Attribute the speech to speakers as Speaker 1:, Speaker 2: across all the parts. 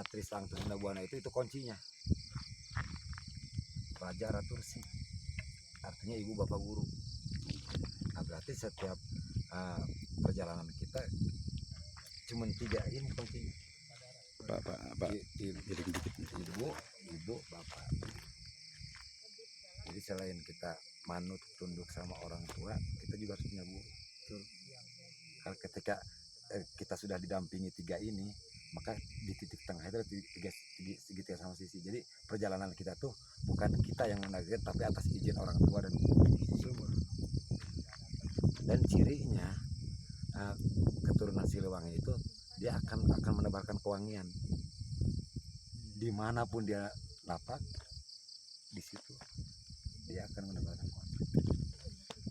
Speaker 1: Trislang Trisna Buana itu kuncinya. Raja Ratursi, artinya ibu bapak guru. Nah berarti setiap perjalanan kita cuma 3 ini kuncinya.
Speaker 2: Pak,
Speaker 1: ibu, bapak. Jadi selain kita manut tunduk sama orang tua, kita juga harus punya guru. Kalau ketika kita sudah didampingi 3 ini, maka di titik tengah itu segitiga sama sisi. Jadi perjalanan kita tuh bukan kita yang menarget, tapi atas izin orang tua dan guru. Dan cirinya keturunan Siliwangi itu dia akan menebarkan kewangian dimanapun dia lapak, di situ dia akan menebarkan kewangian.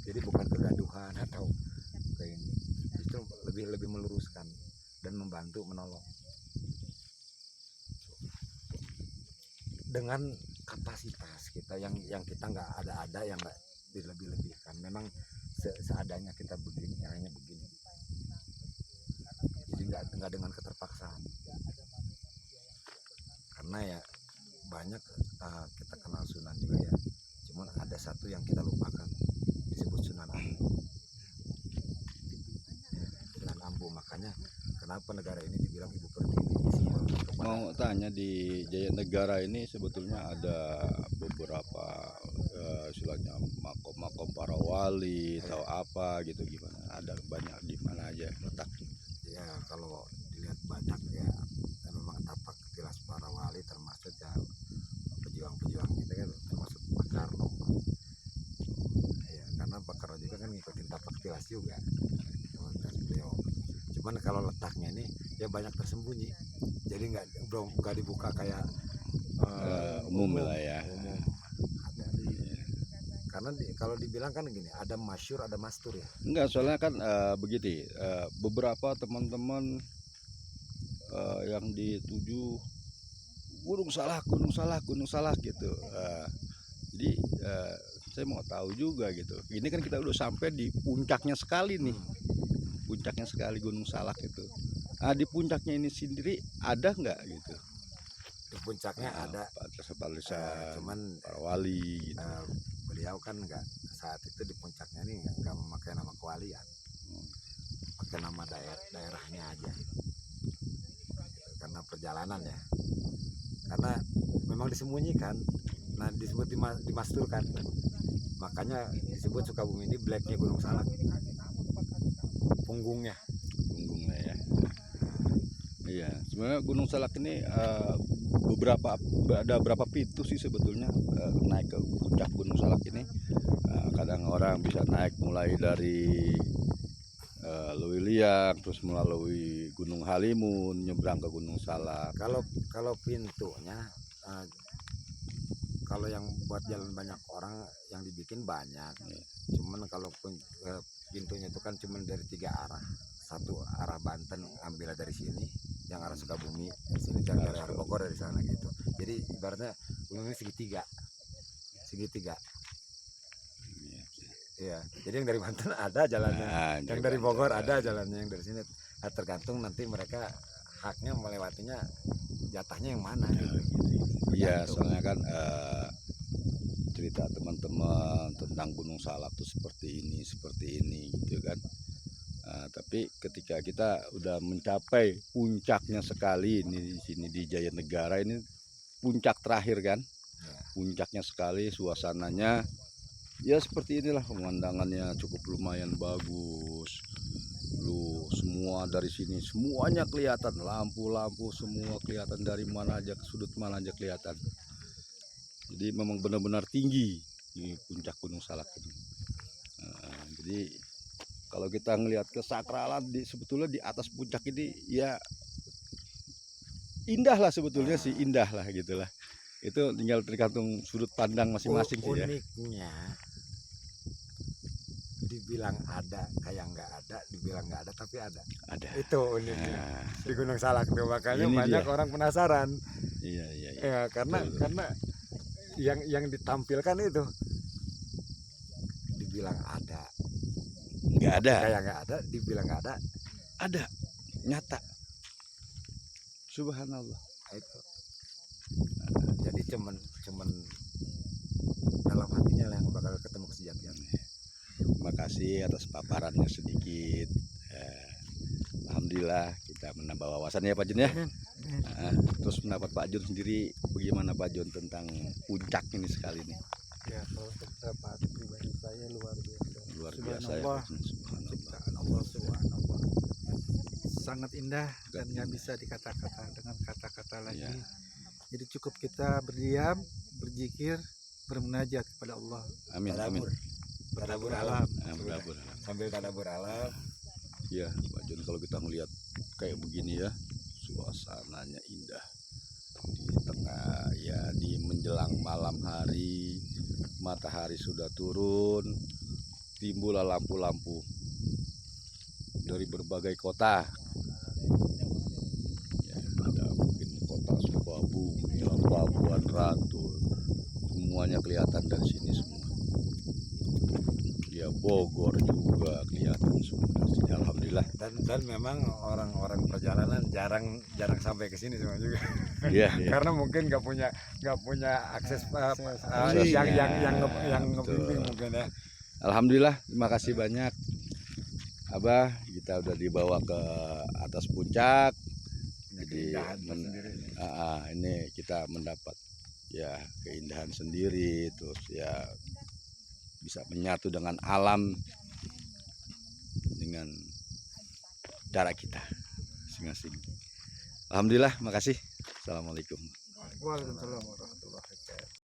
Speaker 1: Jadi bukan kegaduhan atau kayak ini, justru lebih meluruskan dan membantu menolong dengan kapasitas kita yang kita nggak ada yang nggak dilebih-lebihkan. Memang seadanya kita begini, hanya begini. Jadi nggak dengan keterpaksaan. Karena ya banyak kita kenal Sunan juga ya. Cuman ada satu yang kita lupakan, disebut Sunan Ambu. Sunan Ambu, makanya kenapa negara ini dibilang Ibu Pertiwi.
Speaker 2: Mau tanya, di Jayanegara ini sebetulnya ada beberapa istilahnya makom para wali atau apa gitu, gimana? Ada banyak di mana aja letaknya?
Speaker 1: Ya kalau dilihat banyak ya memang tapak tilas para wali, termasuk ya pejuang-pejuang kita kan, termasuk Pak Karno. Ya karena Pak Karno juga kan ngikutin tapak tilas juga. Cuman kalau letaknya ini ya banyak tersembunyi, jadi nggak dibuka kayak
Speaker 2: umum lah ya.
Speaker 1: Umum. Karena kalau dibilang kan gini, ada masyur, ada mastur ya.
Speaker 2: Enggak, soalnya kan begitu. Beberapa teman-teman yang dituju Gunung Salak gitu. Jadi saya mau tahu juga gitu. Ini kan kita udah sampai di puncaknya sekali nih. Puncaknya sekali Gunung Salak itu. Nah, di puncaknya ini sendiri ada nggak gitu?
Speaker 1: Di puncaknya ada
Speaker 2: cuman para wali gitu.
Speaker 1: Beliau kan nggak saat itu di puncaknya ini nggak memakai nama kewalian, pakai nama daerahnya aja gitu. Karena perjalanan ya, karena memang disembunyikan. Nah disebut dimasturkan, makanya disebut Sukabumi ini blacknya Gunung Salak, punggungnya
Speaker 2: ya. Iya, sebenarnya Gunung Salak ini ada berapa pintu sih sebetulnya naik ke puncak Gunung Salak ini. Kadang orang bisa naik mulai dari Lewiliang, terus melalui Gunung Halimun, nyebrang ke Gunung Salak.
Speaker 1: Kalau pintunya, kalau yang buat jalan banyak orang yang dibikin banyak. Cuman kalau pintunya itu kan cuma dari 3 arah. Satu arah Banten, ambil dari sini, yang arah Sukabumi dari sini, dan dari arah Bogor dari sana gitu. Jadi ibaratnya gunungnya segitiga. Iya, jadi yang dari Banten ada jalannya, yang dari Bogor ada jalannya, yang dari sini. Nah, tergantung nanti mereka haknya melewatinya, jatahnya yang mana gitu.
Speaker 2: Iya, soalnya kan cerita teman-teman tentang Gunung Salak tuh seperti ini gitu kan. Tapi ketika kita udah mencapai puncaknya sekali ini, di sini di Jayanegara ini puncak terakhir kan, puncaknya sekali, suasananya ya seperti inilah, pemandangannya cukup lumayan bagus. Semua dari sini semuanya kelihatan, lampu-lampu semua kelihatan, dari mana aja, ke sudut mana aja kelihatan. Jadi memang benar-benar tinggi di puncak Gunung Salak ini. Jadi kalau kita ngelihat kesakralan sebetulnya di atas puncak ini ya indah lah sebetulnya sih, indah lah gitulah. Itu tinggal tergantung sudut pandang masing-masing sih ya.
Speaker 1: Uniknya dibilang ada kayak nggak ada, dibilang nggak ada tapi ada. Itu uniknya di Gunung Salak tuh, makanya banyak orang penasaran.
Speaker 2: Iya.
Speaker 1: Ya, karena yang ditampilkan itu dibilang ada,
Speaker 2: nggak ada,
Speaker 1: kayak nggak ada, dibilang nggak ada,
Speaker 2: nyata. Subhanallah.
Speaker 1: itu. Jadi cuman dalam hatinya lah yang bakal ketemu kesejatian.
Speaker 2: Terima kasih atas paparannya sedikit. Alhamdulillah kita menambah wawasan ya Pak Jun ya. Terus pendapat Pak Jun sendiri bagaimana Pak Jun tentang puncak ini sekali ini?
Speaker 3: Ya, kalau pendapat pribadi saya luar biasa.
Speaker 2: Luar biasa ya.
Speaker 3: Subhanallah.
Speaker 2: Subhanallah.
Speaker 3: Ciptaan Allah Subhanallah. Sangat indah dan nggak bisa dikata-kata dengan kata-kata lagi.
Speaker 2: Ya.
Speaker 3: Jadi cukup kita berdiam, berzikir, bermunajat kepada Allah.
Speaker 2: Amin amin.
Speaker 1: Tadabur alam.
Speaker 2: Berabur.
Speaker 1: Sambil tadabur alam.
Speaker 2: Ya Pak Jun, kalau kita melihat kayak begini ya, suasananya indah di tengah ya, di menjelang malam hari, matahari sudah turun, timbullah lampu-lampu dari berbagai kota ya, ada mungkin kota Sukabumi, Labuan Ratu, semuanya kelihatan dari sini semua ya, Bogor juga kelihatan semua dari sini. Alhamdulillah.
Speaker 1: Dan memang orang-orang perjalanan jarang sampai ke sini semua juga.
Speaker 2: Iya, iya.
Speaker 1: Karena mungkin nggak punya akses
Speaker 2: Aksesnya.
Speaker 1: yang ngebimbing
Speaker 2: Betul.
Speaker 1: mungkin ya.
Speaker 2: Alhamdulillah, terima kasih banyak Abah, kita udah dibawa ke atas puncak. Jadi
Speaker 1: Keindahan tersendiri.
Speaker 2: ini kita mendapat ya keindahan sendiri, terus ya bisa menyatu dengan alam dengan cara kita masing-masing. Alhamdulillah, makasih. Assalamualaikum.
Speaker 3: Waalaikumsalam warahmatullahi wabarakatuh.